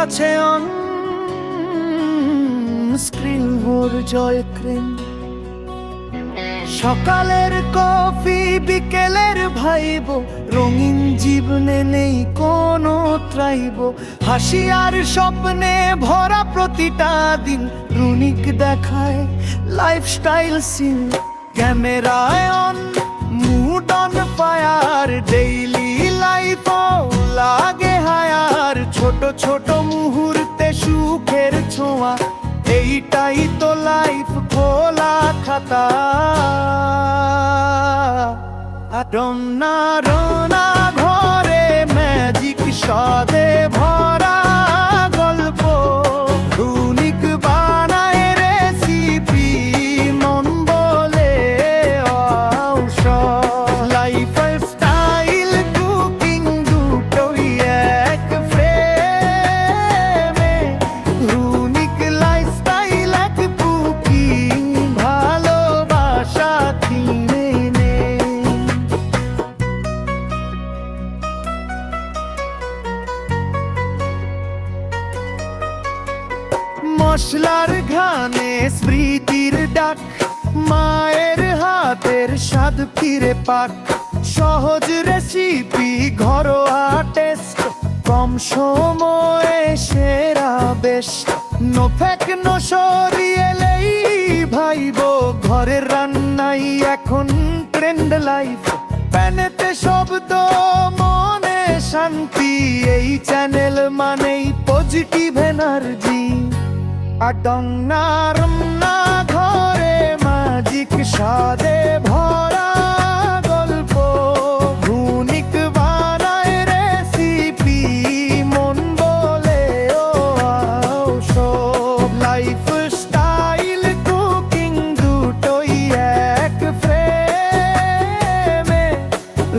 আছে on screen মোর জয় ক্রেন। সকালের কফি বিকেলের ভাইব, রঙিন জীবনে নেই কোনো ত্রাইব। হাসি আর স্বপ্নে ভরা প্রতিটা দিন, রুনিক দেখায় লাইফস্টাইল সিন। ক্যামেরায় on, mood on fire, daily life লাগে হায়ার। ছোট ছোট মুহূর্তে সুখের ছোঁয়া, এইটাই তো লাইফ খোলা খাতা। রোনা রোনা ঘরে ম্যাজিক স্বাদে ভরা গল্প, রুনিক বানায় রেসিপি মন বলে লাইফ স্টাইল কুকিং দুটোই এক ফ্রেমে। রুনিক লাইফস্টাইল এক কুকিং, ভালোবাসা কিনে নে। মশলার ঘানে স্মৃতির ডাক, মায়ের হাতের স্বাদ ফিরে পাক। সহজ রেসিপি ঘরোয়া টেস্ট, কম সময়ে সেরা বেস্ট। নো ফেক নো সরিয়েলেই ভাইব, ঘরের রান্নাই এখন ট্রেন্ড লাইফ। প্যানেতে শব্দ মনে শান্তি, এই চ্যানেল মানেই পজিটিভ এনার্জি। আডং নারম না ঘরে ম্যাজিক স্বাদে ভরা গল্প, রুনিক বানায় রেসিপি মন বলে সব। লাইফ স্টাইল কুকিং দুটোই এক ফ্রেমে।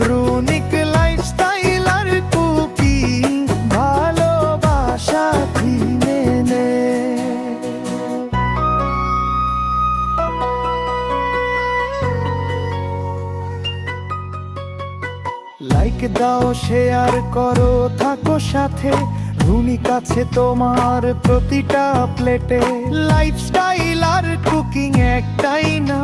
রুনিক লাইফস্টাইল আর কুকিং, ভালোবাসা কিনে নে। লাইক দাও, শেয়ার করো, থাকো সাথে। রুনিক আছে তোমার প্রতিটা প্লেটে। লাইফস্টাইল আর কুকিং একটাই না,